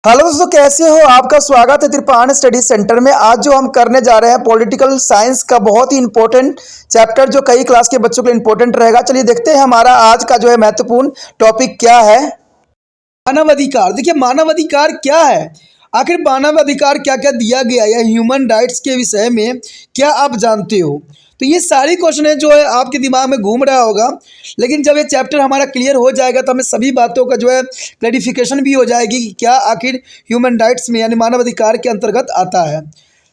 Hello दोस्तों, कैसे हो? आपका स्वागत है त्रिपाण स्टडी सेंटर में। आज जो हम करने जा रहे हैं पॉलिटिकल साइंस का बहुत ही इंपॉर्टेंट चैप्टर, जो कई क्लास के बच्चों के लिए इंपॉर्टेंट रहेगा। चलिए देखते हैं हमारा आज का जो है महत्वपूर्ण टॉपिक क्या है। मानव अधिकार। देखिए, मानव अधिकार क्या है? आखिर मानव अधिकार क्या क्या दिया गया है ह्यूमन राइट्स के विषय में, क्या आप जानते हो? तो ये सारी क्वेश्चन है जो है आपके दिमाग में घूम रहा होगा, लेकिन जब ये चैप्टर हमारा क्लियर हो जाएगा तो हमें सभी बातों का जो है क्लैरिफिकेशन भी हो जाएगी कि क्या आखिर ह्यूमन राइट्स में यानी मानव अधिकार के अंतर्गत आता है।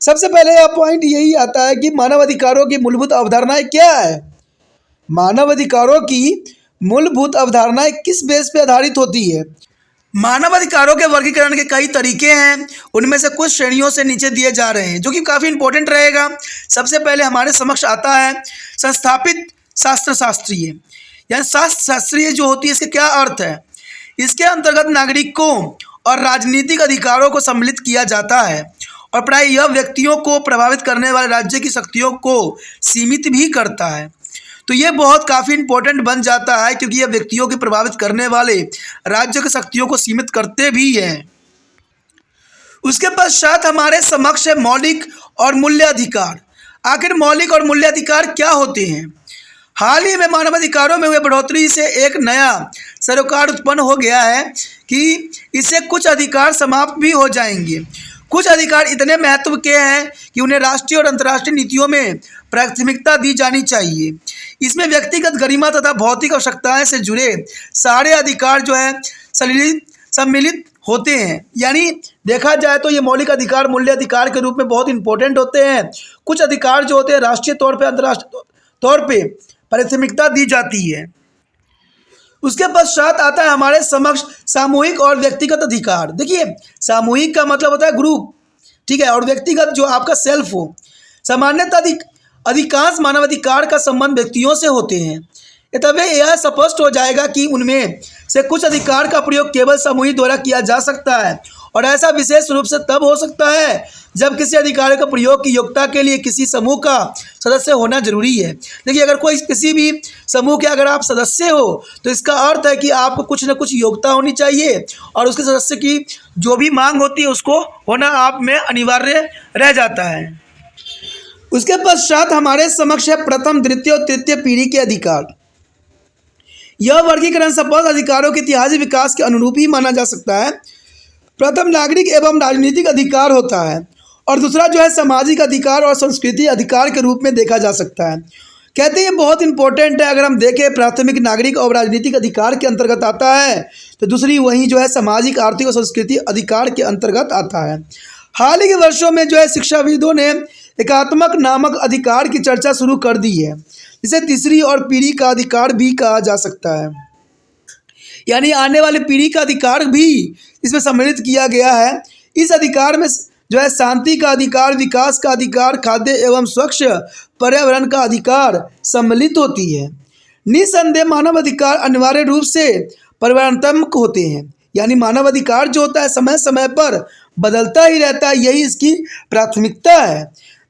सबसे पहले यह पॉइंट यही आता है कि मानव अधिकारों की मूलभूत अवधारणाएं क्या है। मानव अधिकारों की मूलभूत अवधारणाएं किस बेस पे आधारित होती है? मानव अधिकारों के वर्गीकरण के कई तरीके हैं, उनमें से कुछ श्रेणियों से नीचे दिए जा रहे हैं जो कि काफ़ी इंपॉर्टेंट रहेगा। सबसे पहले हमारे समक्ष आता है संस्थापित शास्त्रीय, यानी शास्त्रीय जो होती है, इसके क्या अर्थ है? इसके अंतर्गत नागरिकों और राजनीतिक अधिकारों को सम्मिलित किया जाता है और प्राय यह व्यक्तियों को प्रभावित करने वाले राज्य की शक्तियों को सीमित भी करता है। तो ये बहुत काफ़ी इंपॉर्टेंट बन जाता है क्योंकि ये व्यक्तियों को प्रभावित करने वाले राज्य की शक्तियों को सीमित करते भी हैं। उसके पश्चात हमारे समक्ष है मौलिक और मूल्य अधिकार। आखिर मौलिक और मूल्य अधिकार क्या होते हैं? हाल ही में मानव अधिकारों में हुए बढ़ोतरी से एक नया सरोकार उत्पन्न हो गया है कि इससे कुछ अधिकार समाप्त भी हो जाएंगे। कुछ अधिकार इतने महत्व के हैं कि उन्हें राष्ट्रीय और अंतर्राष्ट्रीय नीतियों में प्राथमिकता दी जानी चाहिए। इसमें व्यक्तिगत गरिमा तथा भौतिक आवश्यकताएं से जुड़े सारे अधिकार जो है सम्मिलित होते हैं। यानी देखा जाए तो ये मौलिक अधिकार मूल्य अधिकार के रूप में बहुत इंपॉर्टेंट होते हैं। कुछ अधिकार जो होते हैं राष्ट्रीय तौर पे अंतर्राष्ट्रीय तौर पे प्राथमिकता दी जाती है। उसके पश्चात आता है हमारे समक्ष सामूहिक और व्यक्तिगत अधिकार। देखिए, सामूहिक का मतलब होता है ग्रुप, ठीक है, और व्यक्तिगत जो आपका सेल्फ हो। सामान्यतः अधिकांश मानवाधिकार का संबंध व्यक्तियों से होते हैं। तब यह स्पष्ट हो जाएगा कि उनमें से कुछ अधिकार का प्रयोग केवल समूह द्वारा किया जा सकता है, और ऐसा विशेष रूप से तब हो सकता है जब किसी अधिकार का प्रयोग की योग्यता के लिए किसी समूह का सदस्य होना जरूरी है। देखिए, अगर कोई किसी भी समूह के अगर आप सदस्य हो तो इसका अर्थ है कि आपको कुछ न कुछ योग्यता होनी चाहिए और उसके सदस्य की जो भी मांग होती है उसको होना आप में अनिवार्य रह जाता है। उसके पश्चात हमारे समक्ष है प्रथम, द्वितीय और तृतीय पीढ़ी के अधिकार। यह वर्गीकरण संपन्न अधिकारों के इतिहासी विकास के अनुरूप ही माना जा सकता है। प्रथम नागरिक एवं राजनीतिक अधिकार होता है और दूसरा जो है सामाजिक अधिकार और संस्कृति अधिकार के रूप में देखा जा सकता है। कहते हैं ये बहुत इंपॉर्टेंट है। अगर हम देखें, प्राथमिक नागरिक और राजनीतिक अधिकार के अंतर्गत आता है तो दूसरी वही जो है सामाजिक, आर्थिक और संस्कृति अधिकार के अंतर्गत आता है। हाल ही के वर्षों में जो है शिक्षाविदों ने एकात्मक नामक अधिकार की चर्चा शुरू कर दी है, जिसे तीसरी और पीढ़ी का अधिकार भी कहा जा सकता है। यानी आने वाली पीढ़ी का अधिकार भी इसमें सम्मिलित किया गया है। इस अधिकार में जो है शांति का अधिकार, विकास का अधिकार, खाद्य एवं स्वच्छ पर्यावरण का अधिकार सम्मिलित होती है। निसंदेह मानव अधिकार अनिवार्य रूप से परिवर्तनात्मक होते हैं, यानी मानव अधिकार जो होता है समय समय पर बदलता ही रहता है, यही इसकी प्राथमिकता है।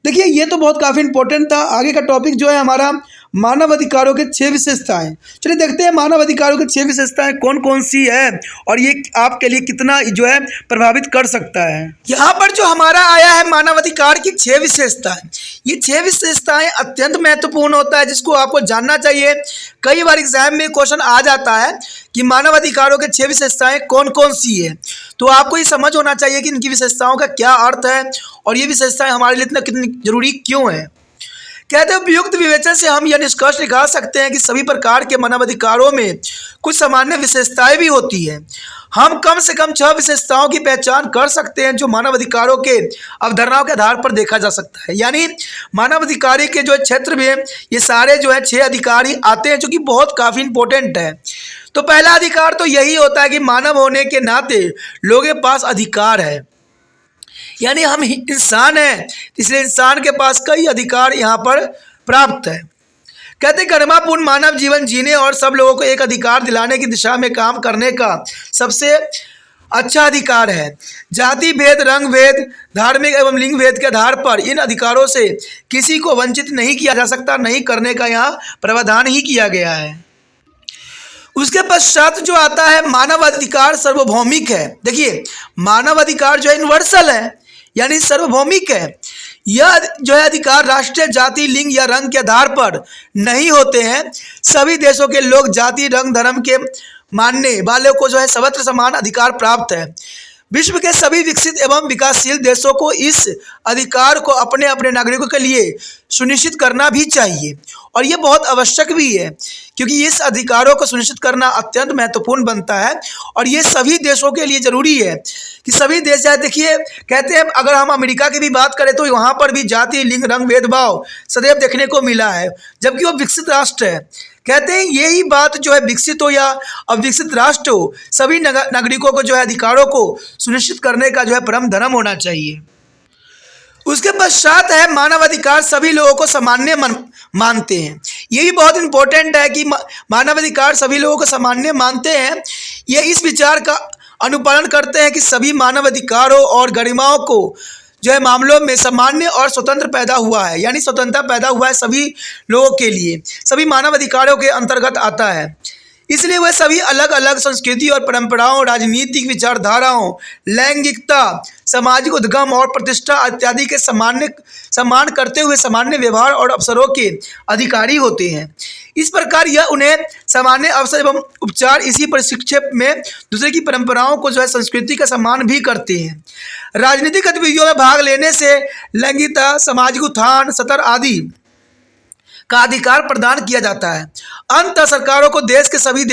देखिए, ये तो बहुत काफ़ी इंपॉर्टेंट था। आगे का टॉपिक जो है हमारा मानव अधिकारों के 6 विशेषताएं। चलिए देखते हैं मानव अधिकारों की 6 विशेषताएं कौन कौन सी है और ये आपके लिए कितना जो है प्रभावित कर सकता है। यहाँ पर जो हमारा आया है मानव अधिकार की 6 विशेषताएं। ये 6 विशेषताएं अत्यंत महत्वपूर्ण होता है, जिसको आपको जानना चाहिए। कई बार एग्जाम में क्वेश्चन आ जाता है कि मानव अधिकारों के 6 विशेषताएं कौन कौन सी है, तो आपको ये समझ होना चाहिए कि इनकी विशेषताओं का क्या अर्थ है और ये विशेषताएं हमारे लिए कितनी जरूरी क्यों है। कहते हैं उपयुक्त विवेचन से हम यह निष्कर्ष निकाल सकते हैं कि सभी प्रकार के मानव अधिकारों में कुछ सामान्य विशेषताएं भी होती हैं। हम कम से कम 6 विशेषताओं की पहचान कर सकते हैं जो मानव अधिकारों के अवधारणाओं के आधार पर देखा जा सकता है। यानी मानव अधिकारी के जो क्षेत्र में ये सारे जो है 6 अधिकार ही आते हैं, जो कि बहुत काफ़ी इंपॉर्टेंट है। तो पहला अधिकार तो यही होता है कि मानव होने के नाते लोगों के पास अधिकार है, यानी हम इंसान हैं, इसलिए इंसान के पास कई अधिकार यहाँ पर प्राप्त है। कहते गरिमापूर्ण मानव जीवन जीने और सब लोगों को एक अधिकार दिलाने की दिशा में काम करने का सबसे अच्छा अधिकार है। जाति भेद, रंग भेद, धार्मिक एवं लिंग भेद के आधार पर इन अधिकारों से किसी को वंचित नहीं किया जा सकता, नहीं करने का यहाँ प्रावधान ही किया गया है। उसके पश्चात जो आता है मानव अधिकार सार्वभौमिक है। देखिए मानव अधिकार जो है यूनिवर्सल है यानी सार्वभौमिक है। यह जो है अधिकार राष्ट्रीय, जाति, लिंग या रंग के आधार पर नहीं होते हैं। सभी देशों के लोग जाति, रंग, धर्म के मानने वालों को जो है सर्वत्र समान अधिकार प्राप्त है। विश्व के सभी विकसित एवं विकासशील देशों को इस अधिकार को अपने अपने नागरिकों के लिए सुनिश्चित करना भी चाहिए और ये बहुत आवश्यक भी है, क्योंकि इस अधिकारों को सुनिश्चित करना अत्यंत महत्वपूर्ण बनता है और ये सभी देशों के लिए जरूरी है कि सभी देश चाहे। देखिए कहते हैं अगर हम अमेरिका की भी बात करें तो वहाँ पर भी जाति, लिंग, रंग भेदभाव सदैव देखने को मिला है, जबकि वो विकसित राष्ट्र है। कहते हैं यही बात जो है विकसित हो या अविकसित राष्ट्र हो, सभी नागरिकों को जो है अधिकारों को सुनिश्चित करने का जो है परम धर्म होना चाहिए। उसके पश्चात है मानव अधिकार सभी लोगों को सामान्य मानते हैं। ये भी बहुत इंपॉर्टेंट है कि मानव अधिकार सभी लोगों को सामान्य मानते हैं। ये इस विचार का अनुपालन करते हैं कि सभी मानव अधिकारों और गरिमाओं को जो है मामलों में सामान्य और स्वतंत्र पैदा हुआ है, यानी स्वतंत्रता पैदा हुआ है सभी लोगों के लिए, सभी मानव अधिकारों के अंतर्गत आता है। इसलिए वह सभी अलग अलग संस्कृति और परंपराओं, राजनीतिक विचारधाराओं, लैंगिकता, सामाजिक उद्गम और प्रतिष्ठा इत्यादि के सम्मान करते हुए सामान्य व्यवहार और अवसरों के अधिकारी होते हैं। इस प्रकार यह उन्हें सामान्य अवसर एवं उपचार इसी परिप्रेक्ष्य में दूसरे की परंपराओं को जो है संस्कृति का सम्मान भी करते हैं। राजनीतिक गतिविधियों में भाग लेने से लैंगिकता, सामाजिक उत्थान, सतर आदि का अधिकार प्रदान किया जाता है। अंततः सरकारों को देश के सभी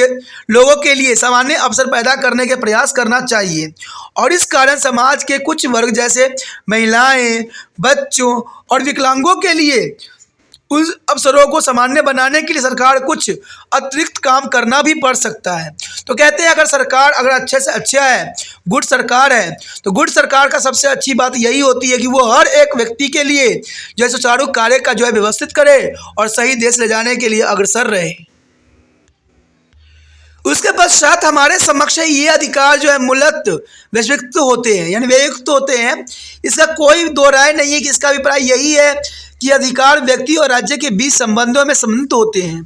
लोगों के लिए सामान्य अवसर पैदा करने के प्रयास करना चाहिए और इस कारण समाज के कुछ वर्ग जैसे महिलाएं, बच्चों और विकलांगों के लिए उस अवसरों को सामान्य बनाने के लिए सरकार कुछ अतिरिक्त काम करना भी पड़ सकता है। तो कहते हैं अगर सरकार अगर अच्छे से अच्छा है, गुड सरकार है, तो गुड सरकार का सबसे अच्छी बात यही होती है कि वो हर एक व्यक्ति के लिए जो है सुचारू कार्य का जो है व्यवस्थित करे और सही देश ले जाने के लिए अग्रसर रहे। उसके पश्चात हमारे समक्ष ये अधिकार जो है मूलतः वैश्विक होते हैं, यानी वैयक्तिक होते हैं। इसका कोई दो राय नहीं है कि इसका अभिप्राय यही है कि अधिकार व्यक्ति और राज्य के बीच संबंधों में संबंधित होते हैं।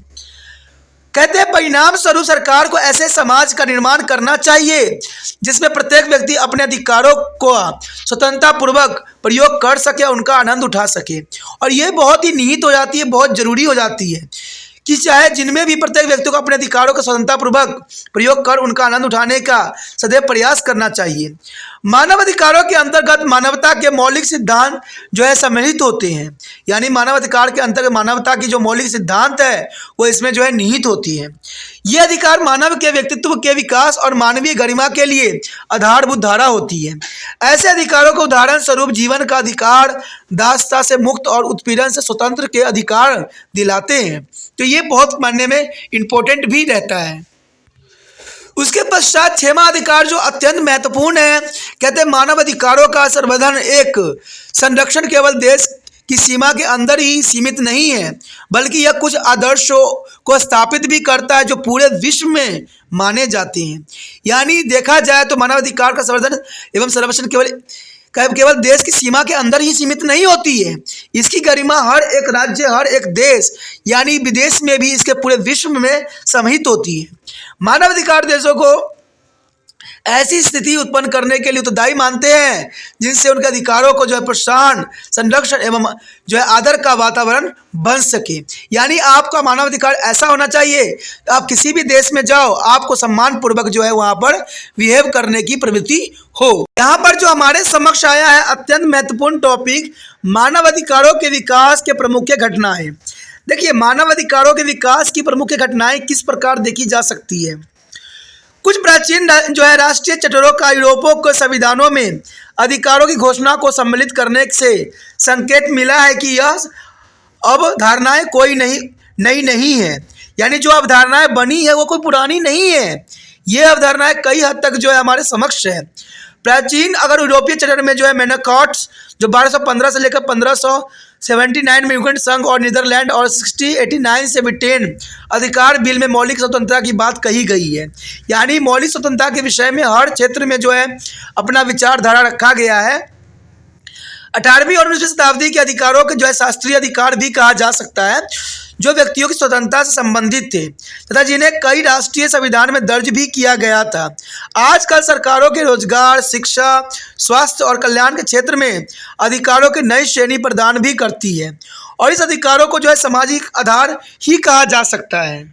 कहते हैं परिणाम स्वरूप सरकार को ऐसे समाज का निर्माण करना चाहिए जिसमें प्रत्येक व्यक्ति अपने अधिकारों को स्वतंत्रता पूर्वक प्रयोग कर सके, उनका आनंद उठा सके। और ये बहुत ही निहित हो जाती है, बहुत जरूरी हो जाती है कि चाहे जिनमें भी प्रत्येक व्यक्ति को अपने अधिकारों का स्वतंत्रतापूर्वक प्रयोग कर उनका आनंद उठाने का सदैव प्रयास करना चाहिए। मानव अधिकारों के अंतर्गत मानवता के मौलिक सिद्धांत जो है सम्मिलित होते हैं, यानी मानव अधिकार के अंतर्गत मानवता की जो मौलिक सिद्धांत है वो इसमें जो है निहित होती है। ये अधिकार मानव के व्यक्तित्व के विकास और मानवीय गरिमा के लिए आधारभूत धारा होती है। ऐसे अधिकारों को उदाहरण स्वरूप जीवन का अधिकार, दासता से मुक्त और उत्पीड़न से स्वतंत्र के अधिकार दिलाते हैं। तो ये बहुत मानने में इम्पोर्टेंट भी रहता है। उसके पश्चात छठवां अधिकार जो अत्यंत महत्वपूर्ण है, कहते हैं मानव अधिकारों का संवर्धन एक संरक्षण केवल देश की सीमा के अंदर ही सीमित नहीं है, बल्कि यह कुछ आदर्शों को स्थापित भी करता है जो पूरे विश्व में माने जाते हैं। यानी देखा जाए तो मानव अधिकार का संवर्धन एवं संरक्षण केवल देश की सीमा के अंदर ही सीमित नहीं होती है, इसकी गरिमा हर एक राज्य, हर एक देश यानी विदेश में भी इसके पूरे विश्व में समाहित होती है। मानव अधिकार देशों को ऐसी स्थिति उत्पन्न करने के लिए उत्तरदायी मानते हैं जिनसे उनके अधिकारों को जो है प्रोत्साहन, संरक्षण एवं जो है आदर का वातावरण बन सके। यानी आपका मानव अधिकार ऐसा होना चाहिए, आप किसी भी देश में जाओ आपको सम्मान पूर्वक जो है वहाँ पर बिहेव करने की प्रवृत्ति हो। यहाँ पर जो हमारे समक्ष आया है अत्यंत महत्वपूर्ण टॉपिक, मानव अधिकारों के विकास के प्रमुख घटनाएं। देखिए मानव अधिकारों के विकास की प्रमुख घटनाएं किस प्रकार देखी जा सकती है। कुछ प्राचीन जो है राष्ट्रीय चटरों का यूरोपों के संविधानों में अधिकारों की घोषणा को सम्मिलित करने से संकेत मिला है कि यह अवधारणाएं कोई नई नहीं है, यानी जो अवधारणाएं बनी है वो कोई पुरानी नहीं है। ये अवधारणाएं कई हद तक जो है हमारे समक्ष है। प्राचीन अगर यूरोपीय चटर में जो है मैग्ना कार्टा जो 1215 से लेकर 1579 में यूक्रेन संघ और नीदरलैंड और 1689 से ब्रिटेन अधिकार बिल में मौलिक स्वतंत्रता की बात कही गई है। यानी मौलिक स्वतंत्रता के विषय में हर क्षेत्र में जो है अपना विचारधारा रखा गया है। 18वीं और 19वीं शताब्दी के अधिकारों के जो है शास्त्रीय अधिकार भी कहा जा सकता है, जो व्यक्तियों की स्वतंत्रता से संबंधित थे तथा जिन्हें कई राष्ट्रीय संविधान में दर्ज भी किया गया था। आजकल सरकारों के रोजगार, शिक्षा, स्वास्थ्य और कल्याण के क्षेत्र में अधिकारों की नई श्रेणी प्रदान भी करती है और इस अधिकारों को सामाजिक आधार ही कहा जा सकता है।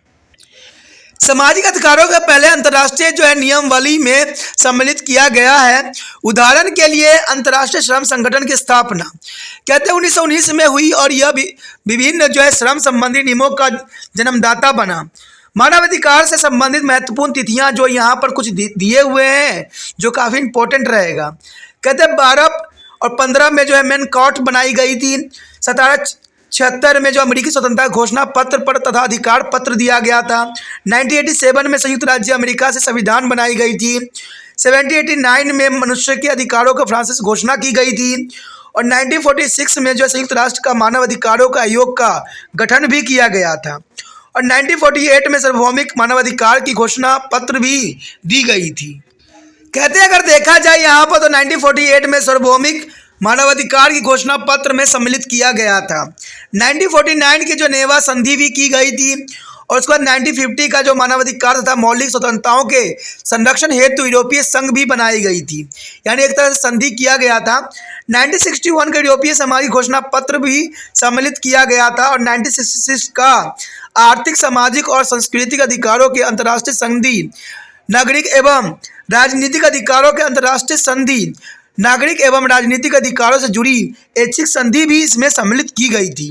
सामाजिक अधिकारों का पहले अंतर्राष्ट्रीय नियमावली में सम्मिलित किया गया है। उदाहरण के लिए अंतर्राष्ट्रीय श्रम संगठन की स्थापना कहते हैं 1919 में हुई और यह विभिन्न श्रम संबंधी नियमों का जन्मदाता बना। मानवाधिकार से संबंधित महत्वपूर्ण तिथियां जो यहाँ पर कुछ दिए हुए हैं जो काफ़ी इंपॉर्टेंट रहेगा। कहते हैं 12 और 15 में मेन कॉर्ट बनाई गई थी। 1776 में अमेरिकी स्वतंत्रता घोषणा पत्र पर तथा अधिकार पत्र दिया गया था। 1987 में संयुक्त राज्य अमेरिका से संविधान बनाई गई थी। 1789 में मनुष्य के अधिकारों को फ्रांस से घोषणा की गई थी और 1946 में संयुक्त राष्ट्र का मानव अधिकारों का आयोग का गठन भी किया गया था और 1948 में सार्वभौमिक मानवाधिकार की घोषणा पत्र भी दी गई थी। कहते हैं अगर देखा जाए यहाँ पर तो 1948 में सार्वभौमिक मानवाधिकार की घोषणा पत्र में सम्मिलित किया गया था। 1949 की नेवा संधि भी की गई थी और उसके बाद 1950 का मानवाधिकार तथा मौलिक स्वतंत्रताओं के संरक्षण हेतु यूरोपीय संघ भी बनाई गई थी, यानी एक तरह से संधि किया गया था। 1961 का यूरोपीय सामाजिक घोषणा पत्र भी सम्मिलित किया गया था और 1966 का आर्थिक, सामाजिक और सांस्कृतिक अधिकारों के अंतर्राष्ट्रीय संधि, नागरिक एवं राजनीतिक अधिकारों के अंतर्राष्ट्रीय संधि, नागरिक एवं राजनीतिक अधिकारों से जुड़ी ऐच्छिक संधि भी इसमें सम्मिलित की गई थी।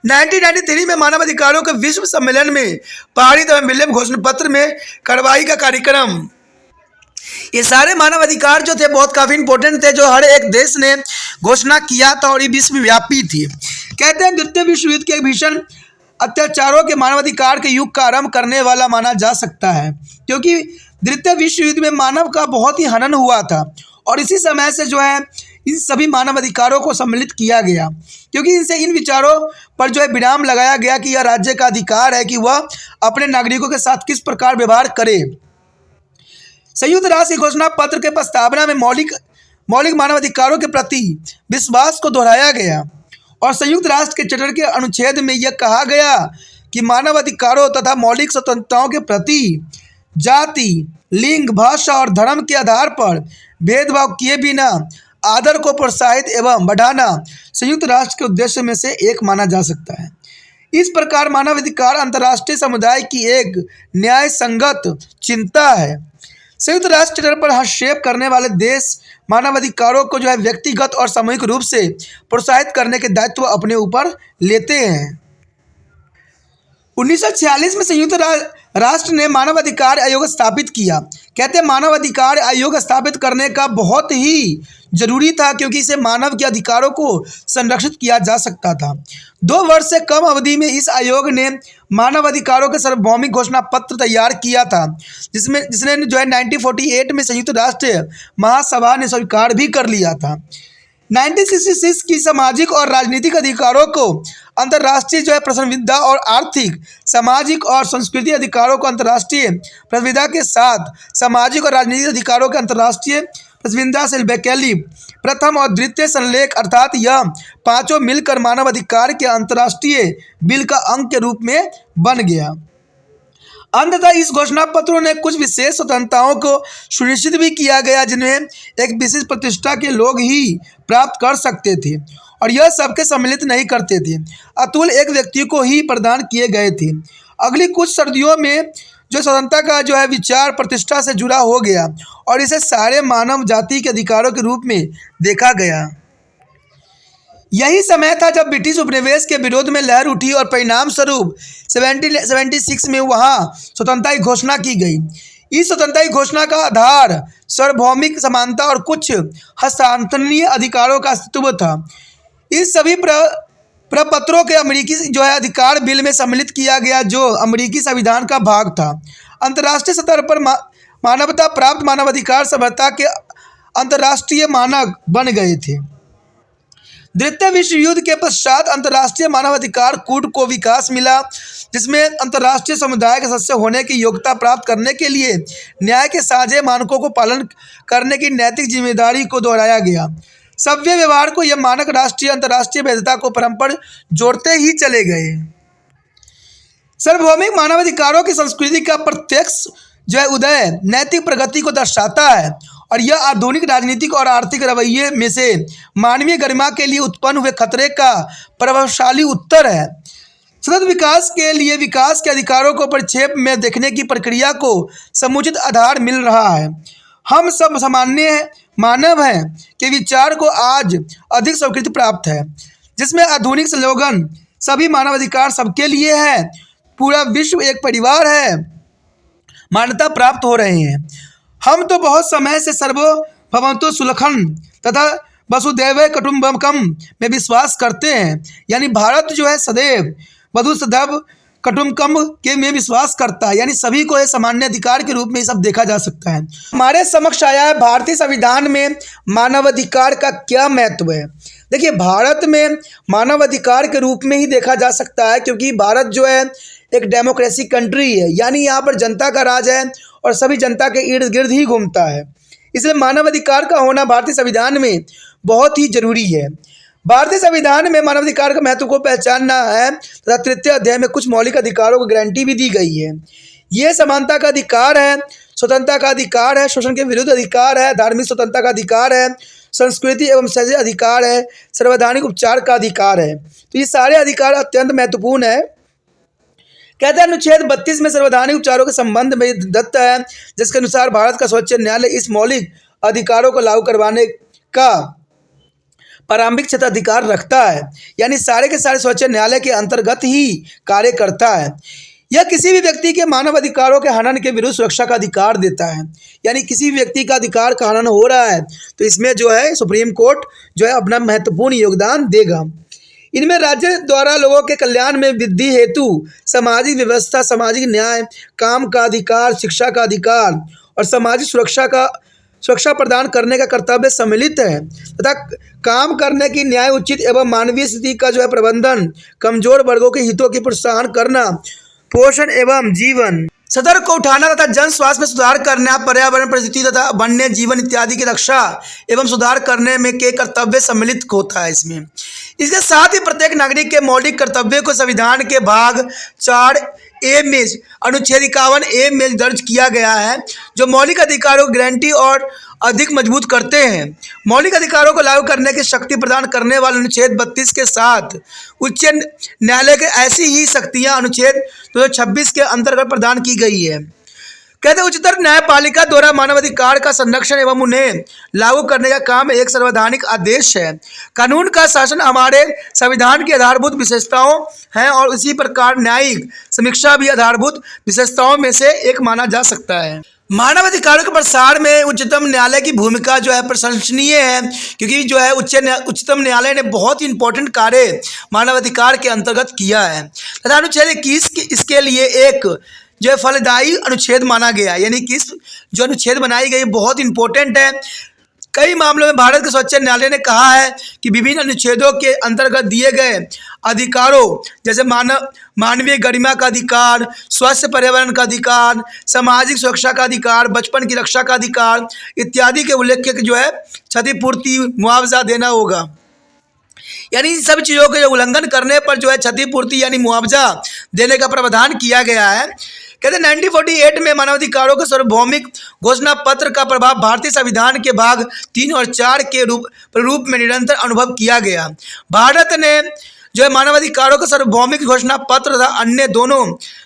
1993 में मानव अधिकारों के विश्व सम्मेलन में पारित एवं विलियम घोषणा पत्र में कार्रवाई का कार्यक्रम, ये सारे मानव अधिकार थे बहुत काफ़ी इंपॉर्टेंट थे जो हर एक देश ने घोषणा किया था और ये विश्वव्यापी थी। कहते हैं द्वितीय विश्व युद्ध के भीषण अत्याचारों के मानवाधिकार के युग का आरंभ करने वाला माना जा सकता है, क्योंकि द्वितीय विश्व युद्ध में मानव का बहुत ही हनन हुआ था और इसी समय से इन सभी मानव अधिकारों को सम्मिलित किया गया, क्योंकि इनसे इन विचारों पर विराम लगाया गया कि यह राज्य का अधिकार है कि वह अपने नागरिकों के साथ किस प्रकार व्यवहार करे। संयुक्त राष्ट्र की घोषणा पत्र के प्रस्तावना में मौलिक मानवाधिकारों के प्रति विश्वास को दोहराया गया और संयुक्त राष्ट्र के चार्टर के अनुच्छेद में यह कहा गया कि मानव अधिकारों तथा मौलिक स्वतंत्रताओं के प्रति जाति, लिंग, भाषा और धर्म के आधार पर भेदभाव किए बिना आदर को प्रोत्साहित एवं बढ़ाना संयुक्त राष्ट्र के उद्देश्य में से एक माना जा सकता है। इस प्रकार मानवाधिकार अंतर्राष्ट्रीय समुदाय की एक न्याय संगत चिंता है। संयुक्त राष्ट्र चार्टर पर हस्तक्षेप करने वाले देश मानवाधिकारों को व्यक्तिगत और सामूहिक रूप से प्रोत्साहित करने के दायित्व अपने ऊपर लेते हैं। 1946 में संयुक्त राष्ट्र ने मानवाधिकार आयोग स्थापित किया। कहते हैं मानवाधिकार आयोग स्थापित करने का बहुत ही जरूरी था, क्योंकि इससे मानव के अधिकारों को संरक्षित किया जा सकता था। 2 वर्ष से कम अवधि में इस आयोग ने मानवाधिकारों के सार्वभौमिक घोषणा पत्र तैयार किया था, जिसने 1948 में संयुक्त राष्ट्र महासभा ने स्वीकार भी कर लिया था। 1966 की सामाजिक और राजनीतिक अधिकारों को अंतर्राष्ट्रीय प्रतिनिधित्व और आर्थिक, सामाजिक और सांस्कृतिक अधिकारों को अंतर्राष्ट्रीय प्रतिनिधित्व के साथ सामाजिक और राजनीतिक अधिकारों के अंतर्राष्ट्रीय प्रतिनिधित्व से वैकल्पिक प्रथम और द्वितीय संलेख अर्थात यह पांचों मिलकर मानवाधिकार के अंतर्राष्ट्रीय बिल का अंग के रूप में बन गया। अंततः इस घोषणा पत्रों ने कुछ विशेष स्वतंत्रताओं को सुनिश्चित भी किया गया, जिन्हें एक विशेष प्रतिष्ठा के लोग ही प्राप्त कर सकते थे और यह सबके सम्मिलित नहीं करते थे, अतुल एक व्यक्ति को ही प्रदान किए गए थे। अगली कुछ सदियों में स्वतंत्रता का विचार प्रतिष्ठा से जुड़ा हो गया और इसे सारे मानव जाति के अधिकारों के रूप में देखा गया। यही समय था जब ब्रिटिश उपनिवेश के विरोध में लहर उठी और परिणाम स्वरूप 1776 में वहाँ स्वतंत्रता की घोषणा की गई। इस स्वतंत्रता की घोषणा का आधार सार्वभौमिक समानता और कुछ हस्तांतरणीय अधिकारों का अस्तित्व था। इस सभी प्रपत्रों के अमेरिकी अधिकार बिल में सम्मिलित किया गया, जो अमेरिकी संविधान का भाग था। अंतर्राष्ट्रीय स्तर पर मानवता प्राप्त मानवाधिकार सभ्यता के अंतर्राष्ट्रीय मानक बन गए थे। द्वितीय विश्व युद्ध के पश्चात अंतर्राष्ट्रीय मानवाधिकार कूट को विकास मिला, जिसमें अंतर्राष्ट्रीय समुदाय के सदस्य होने की योग्यता प्राप्त करने के लिए न्याय के साझे मानकों को पालन करने की नैतिक जिम्मेदारी को दोहराया गया। सभ्य व्यवहार को यह मानक राष्ट्रीय अंतर्राष्ट्रीय वैधता को परस्पर जोड़ते ही चले गए। सार्वभौमिक मानवाधिकारों की संस्कृति का प्रत्यक्ष जो है उदय नैतिक प्रगति को दर्शाता है और यह आधुनिक राजनीतिक और आर्थिक रवैये में से मानवीय गरिमा के लिए उत्पन्न हुए खतरे का प्रभावशाली उत्तर है। सतत विकास के लिए विकास के अधिकारों को परिक्षेप में देखने की प्रक्रिया को समुचित आधार मिल रहा है। हम सब सामान्य मानव हैं के विचार को आज अधिक स्वीकृति प्राप्त है, जिसमें आधुनिक स्लोगन सभी मानवाधिकार सबके लिए है, पूरा विश्व एक परिवार है, मान्यता प्राप्त हो रहे हैं। हम तो बहुत समय से सर्वभौमत्व सुलक्षण तथा वसुदैव कुटुम्बकम में विश्वास करते हैं, यानी भारत जो है सदैव वसुधैव कुटुम्बकम के में विश्वास करता है, यानी सभी को सामान्य अधिकार के रूप में ये सब देखा जा सकता है। हमारे समक्ष आया है भारतीय संविधान में मानवाधिकार का क्या महत्व है। देखिए, भारत में मानवाधिकार के रूप में ही देखा जा सकता है, क्योंकि भारत जो है एक डेमोक्रेसी कंट्री है, यानी यहाँ पर जनता का राज है और सभी जनता के इर्द गिर्द ही घूमता है। इसलिए मानवाधिकार का होना भारतीय संविधान में बहुत ही जरूरी है। भारतीय संविधान में मानवाधिकार के महत्व को पहचानना है तथा तृतीय अध्याय में कुछ मौलिक अधिकारों को गारंटी भी दी गई है। ये समानता का अधिकार है, स्वतंत्रता का अधिकार है, शोषण के विरुद्ध अधिकार है, धार्मिक स्वतंत्रता का अधिकार है, संस्कृति एवं सहज अधिकार है, संवैधानिक उपचार का अधिकार है। तो ये सारे अधिकार अत्यंत महत्वपूर्ण है। कहते हैं अनुच्छेद 32 में संवैधानिक उपचारों के संबंध में दत्त है, जिसके अनुसार भारत का सर्वोच्च न्यायालय इस मौलिक अधिकारों को लागू करवाने का प्रारंभिक क्षेत्राधिकार रखता है, यानी सारे के सारे सर्वोच्च न्यायालय के अंतर्गत ही कार्य करता है। यह किसी भी व्यक्ति के मानव अधिकारों के हनन के विरुद्ध सुरक्षा का अधिकार देता है, यानी किसी भी व्यक्ति का अधिकार का हनन हो रहा है तो इसमें जो है सुप्रीम कोर्ट जो है अपना महत्वपूर्ण योगदान देगा। इनमें राज्य द्वारा लोगों के कल्याण में वृद्धि हेतु सामाजिक व्यवस्था, सामाजिक न्याय, काम का अधिकार, शिक्षा का अधिकार और सामाजिक सुरक्षा प्रदान करने का कर्तव्य सम्मिलित है तथा काम करने की न्याय, उचित एवं मानवीय स्थिति का जो है प्रबंधन, कमजोर वर्गों के हितों की प्रोत्साहन करना, पोषण एवं जीवन सतर्क को उठाना तथा जन स्वास्थ्य में सुधार करना, पर्यावरण परिस्थिति तथा वन्य जीवन इत्यादि की रक्षा एवं सुधार करने में के कर्तव्य सम्मिलित होता है इसमें। इसके साथ ही प्रत्येक नागरिक के मौलिक कर्तव्य को संविधान के भाग 4A में अनुच्छेद 51A में दर्ज किया गया है, जो मौलिक अधिकारों की गारंटी और अधिक मजबूत करते हैं। मौलिक अधिकारों को लागू करने की शक्ति प्रदान करने वाले अनुच्छेद 32 के साथ उच्च न्यायालय के ऐसी ही शक्तियां अनुच्छेद 226 के अंतर्गत प्रदान की गई है। कहते उच्चतर न्यायपालिका द्वारा मानवाधिकार का संरक्षण एवं उन्हें लागू करने का काम एक संवैधानिक आदेश है। कानून का शासन हमारे संविधान की आधारभूत विशेषताओं है और इसी प्रकार न्यायिक समीक्षा भी आधारभूत विशेषताओं में से एक माना जा सकता है। मानवाधिकारों के प्रसार में उच्चतम न्यायालय की भूमिका जो है प्रशंसनीय है, क्योंकि जो है उच्चतम न्यायालय ने बहुत ही इंपॉर्टेंट कार्य मानवाधिकार के अंतर्गत किया है तथा अनुच्छेद 21 इसके लिए एक जो है फलदायी अनुच्छेद माना गया, यानी कि जो अनुच्छेद बनाई गई बहुत इंपॉर्टेंट है। कई मामलों में भारत के सर्वोच्च न्यायालय ने कहा है कि विभिन्न अनुच्छेदों के अंतर्गत दिए गए अधिकारों जैसे मानवीय गरिमा का अधिकार, स्वस्थ पर्यावरण का अधिकार, सामाजिक सुरक्षा का अधिकार, बचपन की रक्षा का अधिकार इत्यादि के उल्लेख जो है क्षतिपूर्ति मुआवजा देना होगा, यानी इन सब चीज़ों के उल्लंघन करने पर जो है क्षतिपूर्ति यानी मुआवजा देने का प्रावधान किया गया है। कहते 1948 में मानवाधिकारों के सार्वभौमिक घोषणा पत्र का प्रभाव भारतीय संविधान के भाग 3 और 4 के रूप में निरंतर अनुभव किया गया। भारत ने जो है मानवाधिकारों के सार्वभौमिक घोषणा पत्र तथा अन्य दोनों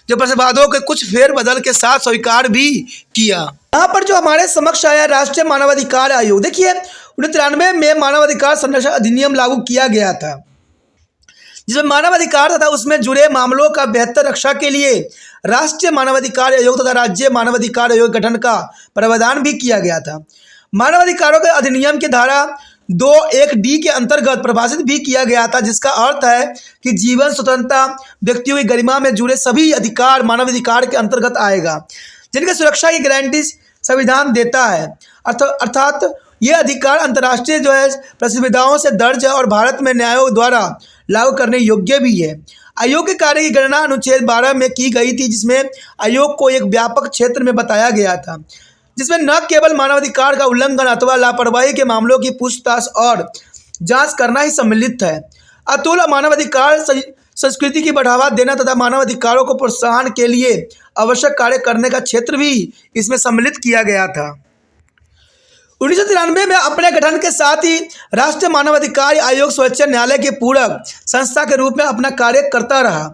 जो प्रतिवादों के कुछ फेरबदल के साथ स्वीकार भी किया। यहाँ पर जो हमारे समक्ष आया राष्ट्रीय मानवाधिकार आयोग, देखिए 1993 में मानवाधिकार संरक्षण अधिनियम लागू किया गया था, जिसमें मानवाधिकार तथा उसमें जुड़े मामलों का बेहतर रक्षा के लिए राष्ट्रीय मानवाधिकार आयोग तथा राज्य मानवाधिकार आयोग गठन का प्रावधान भी किया गया था। मानवाधिकारों के अधिनियम की धारा 2(1)D के अंतर्गत परिभाषित भी किया गया था, जिसका अर्थ है कि जीवन, स्वतंत्रता, व्यक्तियों की गरिमा में जुड़े सभी अधिकार मानवाधिकार के अंतर्गत आएगा, जिनकी सुरक्षा की गारंटी संविधान देता है। अर्थात ये अधिकार अंतर्राष्ट्रीय जो है प्रसिद्धियों से दर्ज है और भारत में न्यायालयों द्वारा लागू करने योग्य भी है। आयोग के कार्य की गणना अनुच्छेद 12 में की गई थी, जिसमें आयोग को एक व्यापक क्षेत्र में बताया गया था, जिसमें न केवल मानवाधिकार का उल्लंघन अथवा लापरवाही के मामलों की पूछताछ और जांच करना ही सम्मिलित है। अतुल मानवाधिकार संस्कृति की बढ़ावा देना तथा मानवाधिकारों को प्रोत्साहन के लिए आवश्यक कार्य करने का क्षेत्र भी इसमें सम्मिलित किया गया था। 1993 में अपने गठन के साथ ही राष्ट्रीय मानवाधिकार आयोग सर्वोच्च न्यायालय के पूरक संस्था के रूप में अपना कार्य करता रहा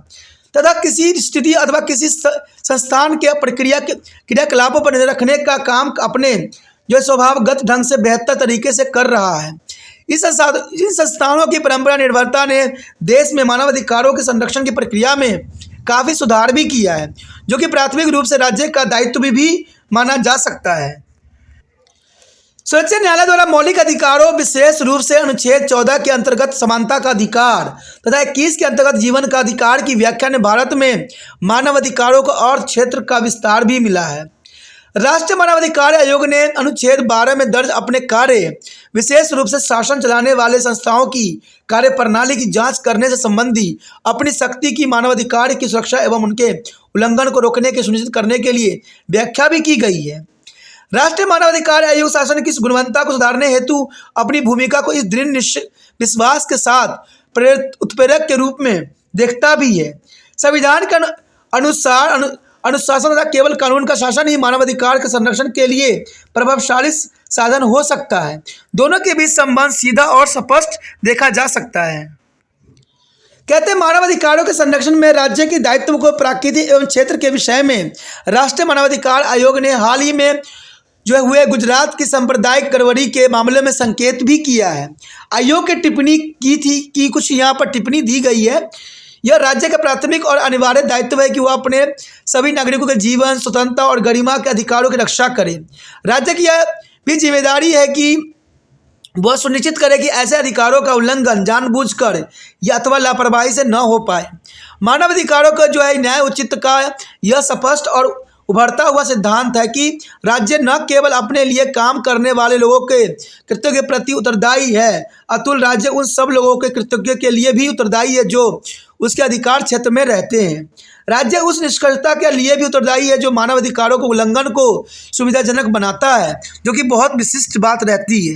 तथा किसी स्थिति अथवा किसी संस्थान के क्रियाकलापों पर नजर रखने का काम अपने जो स्वभावगत ढंग से बेहतर तरीके से कर रहा है। इन संस्थानों की परंपरा निर्भरता ने देश में मानवाधिकारों के संरक्षण की प्रक्रिया में काफ़ी सुधार भी किया है, जो कि प्राथमिक रूप से राज्य का दायित्व भी माना जा सकता है। सर्वोच्च न्यायालय द्वारा मौलिक अधिकारों, विशेष रूप से अनुच्छेद 14 के अंतर्गत समानता का अधिकार तथा 21 के अंतर्गत जीवन का अधिकार की व्याख्या ने भारत में मानवाधिकारों को और क्षेत्र का विस्तार भी मिला है। राष्ट्रीय मानवाधिकार आयोग ने अनुच्छेद 12 में दर्ज अपने कार्य, विशेष रूप से शासन चलाने वाले संस्थाओं की कार्य प्रणाली की जांच करने से संबंधी अपनी शक्ति की मानवाधिकार की सुरक्षा एवं उनके उल्लंघन को रोकने के सुनिश्चित करने के लिए व्याख्या भी की गई है। राष्ट्रीय मानवाधिकार आयोग शासन की गुणवत्ता को सुधारने हेतु अपनी भूमिका को इस दृढ़ विश्वास के साथ उत्प्रेरक के रूप में देखता भी है। संविधान के अनुसार अनुशासन तथा केवल कानून का शासन ही मानवाधिकार के संरक्षण के लिए प्रभावशाली साधन हो सकता है। दोनों के बीच संबंध सीधा और स्पष्ट देखा जा सकता है। कहते हैं मानवाधिकारों के संरक्षण में राज्य के दायित्व को प्राकृतिक एवं क्षेत्र के विषय में राष्ट्रीय मानवाधिकार आयोग ने हाल ही में जो हुए गुजरात की सांप्रदायिक गड़बड़ी के मामले में संकेत भी किया है। आयोग की टिप्पणी की थी कि कुछ यहाँ पर टिप्पणी दी गई है। यह राज्य का प्राथमिक और अनिवार्य दायित्व है कि वह अपने सभी नागरिकों के जीवन, स्वतंत्रता और गरिमा के अधिकारों की रक्षा करे। राज्य की यह भी जिम्मेदारी है कि वह सुनिश्चित करे कि ऐसे अधिकारों का उल्लंघन जानबूझकर या अथवा लापरवाही से न हो पाए। मानवाधिकारों का जो है न्याय उचित का यह स्पष्ट और उभरता हुआ सिद्धांत है कि राज्य न केवल अपने लिए काम करने वाले लोगों के कृत्यों के प्रति उत्तरदायी है, अतुल राज्य उन सब लोगों के कृत्यों के लिए भी उत्तरदायी है जो उसके अधिकार क्षेत्र में रहते हैं। राज्य उस निष्कर्षता के लिए भी उत्तरदायी है जो मानवाधिकारों को उल्लंघन को सुविधाजनक बनाता है, जो कि बहुत विशिष्ट बात रहती है।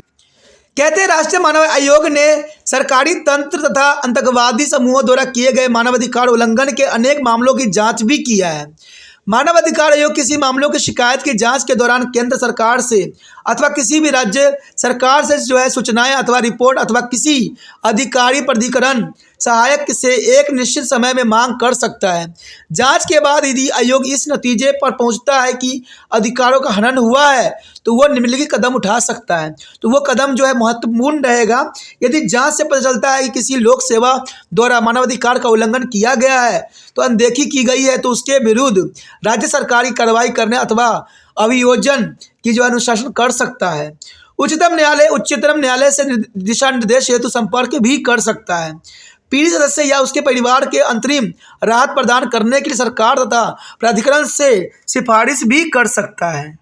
कहते हैं राष्ट्रीय मानव आयोग ने सरकारी तंत्र तथा आतंकवादी समूहों द्वारा किए गए मानवाधिकार उल्लंघन के अनेक मामलों की जांच भी किया है। मानवाधिकार आयोग किसी मामलों की शिकायत की जांच के दौरान केंद्र सरकार से अथवा किसी भी राज्य सरकार से जो है सूचनाएं अथवा रिपोर्ट अथवा किसी अधिकारी प्राधिकरण सहायक से एक निश्चित समय में मांग कर सकता है। जांच के बाद यदि आयोग इस नतीजे पर पहुंचता है कि अधिकारों का हनन हुआ है तो वह निम्नलिखित कदम उठा सकता है। तो वो कदम जो है महत्वपूर्ण रहेगा। यदि जांच से पता चलता है कि किसी लोक सेवा द्वारा मानवाधिकार का उल्लंघन किया गया है, तो अनदेखी की गई है, तो उसके विरुद्ध राज्य सरकार की कार्रवाई करने अथवा अभियोजन की जो अनुशासन कर सकता है। उच्चतम न्यायालय से दिशा निर्देश हेतु संपर्क भी कर सकता है। पीड़ित सदस्य या उसके परिवार के अंतरिम राहत प्रदान करने के लिए सरकार तथा प्राधिकरण से सिफारिश भी कर सकता है।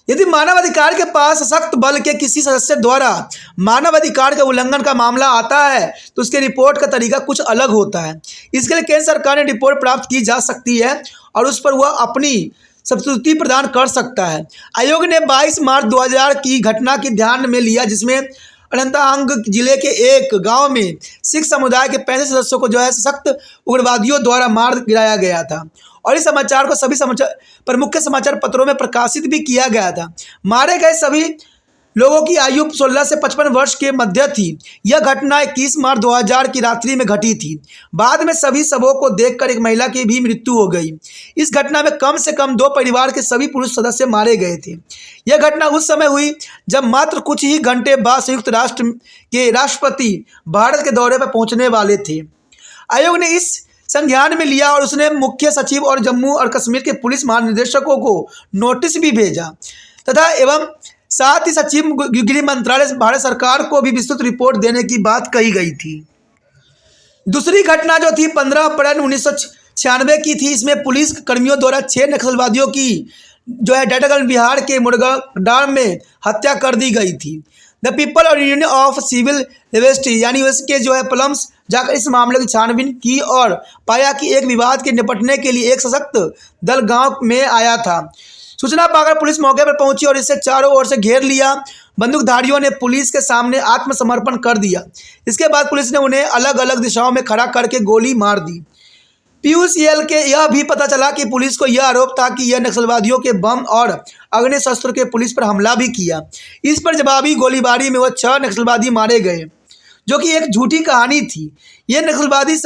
यदि मानवाधिकार के पास सशक्त बल के किसी सदस्य द्वारा मानवाधिकार के उल्लंघन का मामला आता है तो उसके रिपोर्ट का तरीका कुछ अलग होता है। इसके लिए केंद्र सरकार ने रिपोर्ट प्राप्त की जा सकती है और उस पर वह अपनी सब्सिडी प्रदान कर सकता है। आयोग ने 22 मार्च 2000 की घटना की ध्यान में लिया जिसमें अनंतनाग जिले के एक गांव में सिख समुदाय के 35 सदस्यों को जो है सख्त उग्रवादियों द्वारा मार गिराया गया था और इस समाचार को सभी प्रमुख समाचार पत्रों में प्रकाशित भी किया गया था। मारे गए सभी लोगों की आयु 16 से 55 वर्ष के मध्य थी। यह घटना 21 मार्च 2000 की रात्रि में घटी थी। बाद में सभी शवों को देखकर एक महिला की भी मृत्यु हो गई। इस घटना में कम से कम 2 परिवार के सभी पुरुष सदस्य मारे गए थे। यह घटना उस समय हुई जब मात्र कुछ ही घंटे बाद संयुक्त राष्ट्र के राष्ट्रपति भारत के दौरे पर पहुंचने वाले थे। आयोग ने इस संज्ञान में लिया और उसने मुख्य सचिव और जम्मू और कश्मीर के पुलिस महानिदेशकों को नोटिस भी भेजा तथा एवं साथ ही सचिव गृह मंत्रालय भारत सरकार को भी विस्तृत रिपोर्ट देने की बात कही गई थी। दूसरी घटना जो थी 15 अप्रैल 1996 की थी। इसमें पुलिस कर्मियों द्वारा 6 नक्सलवादियों की जो है डटागंज बिहार के मुर्गाडाम में हत्या कर दी गई थी। द पीपल और यूनियन ऑफ सिविल लिबर्टी यानी उसके जो है पलम्स जाकर इस मामले की छानबीन की और पाया कि एक विवाद के निपटने के लिए एक सशक्त दल गांव में आया था। सूचना पाकर पुलिस मौके पर पहुंची और इसे चारों ओर से घेर लिया। बंदूकधारियों ने पुलिस के सामने आत्मसमर्पण कर दिया। इसके बाद पुलिस ने उन्हें अलग अलग दिशाओं में खड़ा करके गोली मार दी। पीयूसीएल के यह भी पता चला कि पुलिस को यह आरोप था कि यह नक्सलवादियों के बम और अग्नि शस्त्र के पुलिस पर हमला भी किया। इस पर जवाबी गोलीबारी में वह 6 नक्सलवादी मारे गए, जो कि एक झूठी कहानी थी। ये नक्सलवादी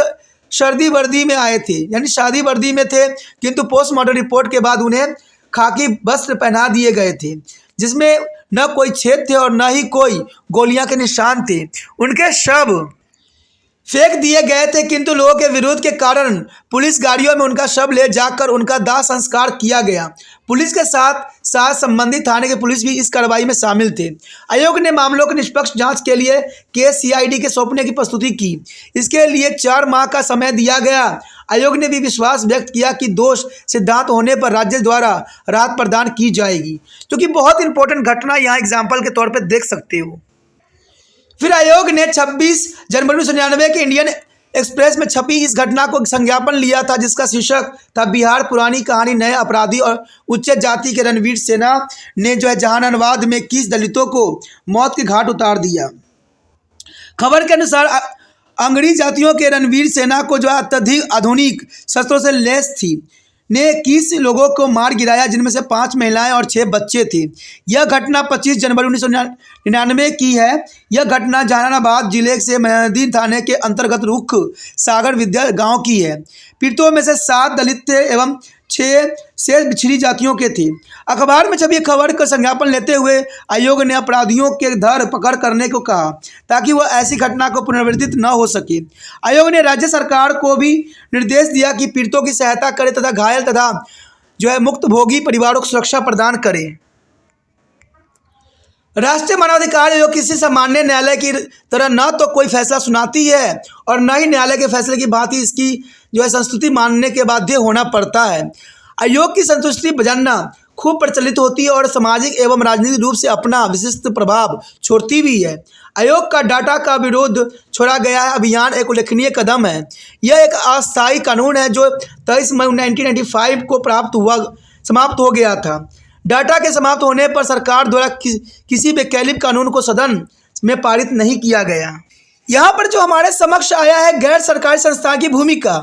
सर्दी वर्दी में आए थे, यानी शादी वर्दी में थे, किंतु पोस्टमार्टम रिपोर्ट के बाद उन्हें खाकी वस्त्र पहना दिए गए थे, जिसमें न कोई छेद थे और न ही कोई गोलियां के निशान थे। उनके शव फेंक दिए गए थे, किंतु लोगों के विरोध के कारण पुलिस गाड़ियों में उनका शव ले जाकर उनका दाह संस्कार किया गया। पुलिस के साथ साथ संबंधित थाने के पुलिस भी इस कार्रवाई में शामिल थे। आयोग ने मामलों की निष्पक्ष जांच के लिए केस सीआईडी के सौंपने की प्रस्तुति की। इसके लिए 4 माह का समय दिया गया। आयोग ने भी विश्वास व्यक्त किया कि दोष सिद्धांत होने पर राज्य द्वारा राहत प्रदान की जाएगी, जो कि बहुत इंपॉर्टेंट घटना यहाँ एग्जाम्पल के तौर पर देख सकते हो। फिर आयोग ने 26 जनवरी 1999 के इंडियन एक्सप्रेस में छपी इस घटना को संज्ञापन लिया था, जिसका शीर्षक था बिहार पुरानी कहानी नए अपराधी और उच्च जाति के रणवीर सेना ने जहानाबाद में 21 दलितों को मौत के घाट उतार दिया। खबर के अनुसार अंगड़ी जातियों के रणवीर सेना को अत्यधिक आधुनिक शस्त्रों से लैस थी ने 21 लोगों को मार गिराया, जिनमें से 5 महिलाएं और 6 बच्चे थे। यह घटना 25 जनवरी 1999 की है। यह घटना जहानाबाद जिले से मैनदीन थाने के अंतर्गत रुख सागर विद्या गांव की है। पीड़ितों में से 7 दलित थे एवं 6 से पिछड़ी जातियों के थे। अखबार में छपी खबर का संज्ञापन लेते हुए आयोग ने अपराधियों के धर पकड़ करने को कहा, ताकि वह ऐसी घटना को पुनरावृत्ति न हो सके। आयोग ने राज्य सरकार को भी निर्देश दिया कि पीड़ितों की सहायता करे तथा घायल तथा मुक्त भोगी परिवारों को सुरक्षा प्रदान करे। राष्ट्रीय मानवाधिकार आयोग किसी सामान्य न्यायालय की तरह न तो कोई फैसला सुनाती है और न ही न्यायालय के फैसले की भांति इसकी संस्तुति मानने के बाध्य होना पड़ता है। आयोग की संतुष्टि जानना खूब प्रचलित होती है और सामाजिक एवं राजनीतिक रूप से अपना विशिष्ट प्रभाव छोड़ती भी है। आयोग का डाटा का विरोध छोड़ा गया है अभियान एक उल्लेखनीय कदम है। यह एक अस्थायी कानून है जो 23 मई 1995 को समाप्त हो गया था। डाटा के समाप्त होने पर सरकार द्वारा किसी वैकल्पिक कानून को सदन में पारित नहीं किया गया। यहाँ पर जो हमारे समक्ष आया है गैर सरकारी संस्था की भूमिका,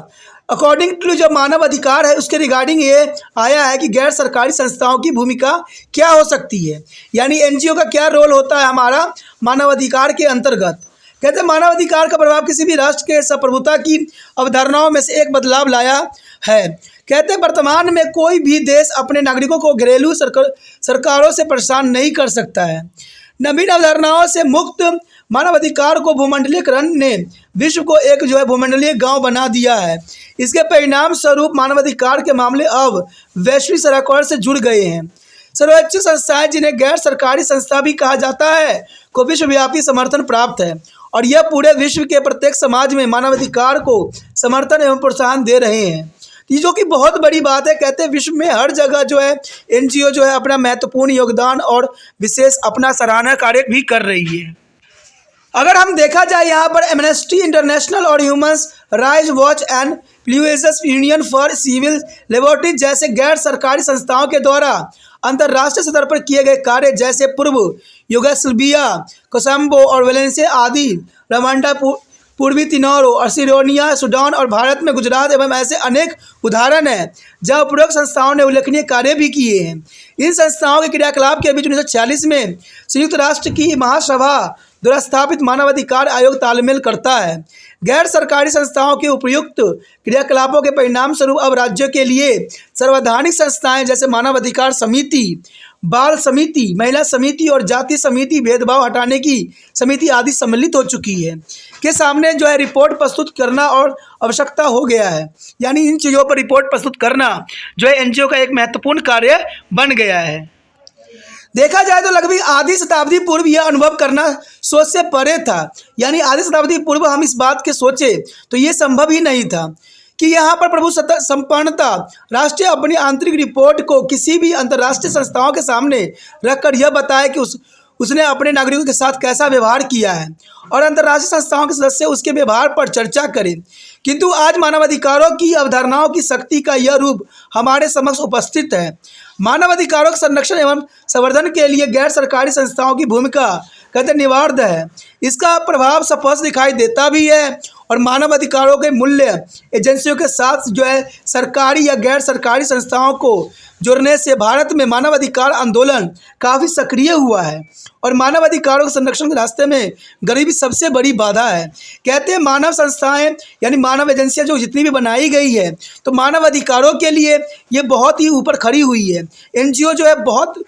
अकॉर्डिंग टू जो मानव अधिकार है उसके रिगार्डिंग ये आया है कि गैर सरकारी संस्थाओं की भूमिका क्या हो सकती है, यानी एनजीओ का क्या रोल होता है हमारा मानव अधिकार के अंतर्गत। कहते हैं मानव अधिकार का प्रभाव किसी भी राष्ट्र के संप्रभुता की अवधारणाओं में से एक बदलाव लाया है। कहते हैं वर्तमान में कोई भी देश अपने नागरिकों को घरेलू सरकारों से परेशान नहीं कर सकता है। नवीन अवधारणाओं से मुक्त मानवाधिकार को भूमंडलीकरण ने विश्व को एक भूमंडलीय गांव बना दिया है। इसके परिणाम स्वरूप मानवाधिकार के मामले अब वैश्विक सरोकार से जुड़ गए हैं। सर्वोच्च संस्थाएं, जिन्हें गैर सरकारी संस्था भी कहा जाता है, को विश्वव्यापी समर्थन प्राप्त है और यह पूरे विश्व के प्रत्येक समाज में मानवाधिकार को समर्थन एवं प्रोत्साहन दे रहे हैं। ये जो कि बहुत बड़ी बात है। कहते हैं विश्व में हर जगह एनजीओ अपना महत्वपूर्ण योगदान और विशेष अपना सराहना कार्य भी कर रही है। अगर हम देखा जाए यहाँ पर एमनेस्टी इंटरनेशनल और Human Rights Watch and People's Union for Civil Liberties जैसे गैर सरकारी संस्थाओं के द्वारा अंतर्राष्ट्रीय स्तर पर किए गए कार्य, जैसे पूर्व यूगोस्लाविया, कोसंबो और वेलेंसिया आदि, रवांडा, पूर्वी तिमोर और सिरोनिया, सूडान और भारत में गुजरात एवं ऐसे अनेक उदाहरण हैं जहाँ उपरोक्त संस्थाओं ने उल्लेखनीय कार्य भी किए हैं। इन संस्थाओं के क्रियाकलाप के बीच 1946 में संयुक्त राष्ट्र की महासभा द्वारा स्थापित मानवाधिकार आयोग तालमेल करता है। गैर सरकारी संस्थाओं के उपयुक्त क्रियाकलापों के परिणाम स्वरूप अब राज्यों के लिए सर्वैधानिक संस्थाएं जैसे मानवाधिकार समिति, बाल समिति, महिला समिति और जाति समिति, भेदभाव हटाने की समिति आदि सम्मिलित हो चुकी है के सामने रिपोर्ट प्रस्तुत करना और आवश्यकता हो गया है। यानी इन चीज़ों पर रिपोर्ट प्रस्तुत करना एनजीओ का एक महत्वपूर्ण कार्य बन गया है। देखा जाए तो लगभग आधी शताब्दी पूर्व यह अनुभव करना सोच से परे था। यानी आधी शताब्दी पूर्व हम इस बात के सोचे तो ये संभव ही नहीं था कि यहाँ पर प्रभु संपन्नता राष्ट्रीय अपनी आंतरिक रिपोर्ट को किसी भी अंतर्राष्ट्रीय संस्थाओं के सामने रखकर यह बताए कि उसने अपने नागरिकों के साथ कैसा व्यवहार किया है और अंतर्राष्ट्रीय संस्थाओं के सदस्य उसके व्यवहार पर चर्चा करें। किंतु आज मानवाधिकारों की अवधारणाओं की शक्ति का यह रूप हमारे समक्ष उपस्थित है। मानवाधिकारों के संरक्षण एवं संवर्धन के लिए गैर सरकारी संस्थाओं की भूमिका कहते अनिवार्य है। इसका प्रभाव स्पष्ट दिखाई देता भी है और मानवाधिकारों के मूल्य एजेंसियों के साथ जो है सरकारी या गैर सरकारी संस्थाओं को जोड़ने से भारत में मानवाधिकार आंदोलन काफ़ी सक्रिय हुआ है और मानवाधिकारों के संरक्षण के रास्ते में गरीबी सबसे बड़ी बाधा है। कहते हैं मानव संस्थाएं यानी मानव एजेंसियां जो जितनी भी बनाई गई है तो मानव अधिकारों के लिए ये बहुत ही ऊपर खड़ी हुई है। एनजीओ जो है बहुत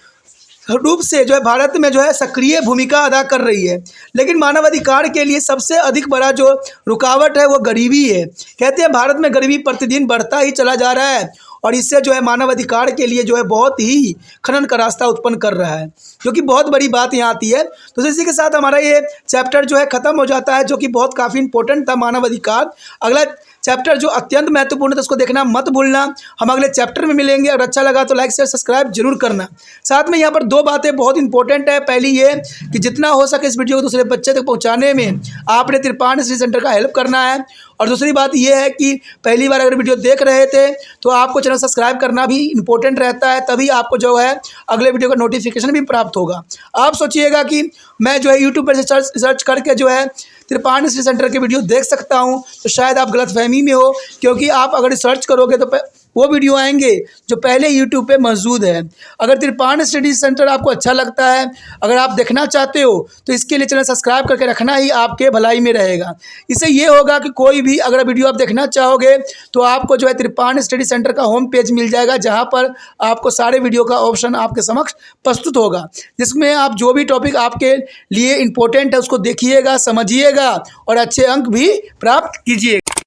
रूप से जो है भारत में जो है सक्रिय भूमिका अदा कर रही है, लेकिन मानवाधिकार के लिए सबसे अधिक बड़ा जो रुकावट है वो गरीबी है। कहते हैं भारत में गरीबी प्रतिदिन बढ़ता ही चला जा रहा है और इससे जो है मानवाधिकार के लिए जो है बहुत ही खनन का रास्ता उत्पन्न कर रहा है, जो कि बहुत बड़ी बात यहाँ आती है। तो इसी के साथ हमारा ये चैप्टर जो है ख़त्म हो जाता है, जो कि बहुत काफ़ी इंपॉर्टेंट था मानवाधिकार। अगला चैप्टर जो अत्यंत महत्वपूर्ण है तो उसको देखना मत भूलना। हम अगले चैप्टर में मिलेंगे। अगर अच्छा लगा तो लाइक शेयर सब्सक्राइब जरूर करना। साथ में यहाँ पर दो बातें बहुत इंपॉर्टेंट है। पहली ये कि जितना हो सके इस वीडियो को दूसरे बच्चे तक पहुँचाने में आपने त्रिपाण स्टडी सेंटर का हेल्प करना है। और दूसरी बात यह है कि पहली बार अगर वीडियो देख रहे थे तो आपको चैनल सब्सक्राइब करना भी इंपॉर्टेंट रहता है, तभी आपको जो है अगले वीडियो का नोटिफिकेशन भी प्राप्त होगा। आप सोचिएगा कि मैं जो है यूट्यूब पर से सर्च करके जो है त्रिपाण स्टडी सेंटर के वीडियो देख सकता हूं, तो शायद आप गलतफहमी में हो, क्योंकि आप अगर सर्च करोगे तो वो वीडियो आएंगे जो पहले यूट्यूब पे मौजूद है। अगर त्रिपाण स्टडी सेंटर आपको अच्छा लगता है, अगर आप देखना चाहते हो तो इसके लिए चैनल सब्सक्राइब करके रखना ही आपके भलाई में रहेगा। इससे ये होगा कि कोई भी अगर वीडियो आप देखना चाहोगे तो आपको जो है त्रिपाण स्टडी सेंटर का होम पेज मिल जाएगा, जहाँ पर आपको सारे वीडियो का ऑप्शन आपके समक्ष प्रस्तुत होगा, जिसमें आप जो भी टॉपिक आपके लिए इम्पोर्टेंट है उसको देखिएगा, समझिएगा और अच्छे अंक भी प्राप्त कीजिएगा।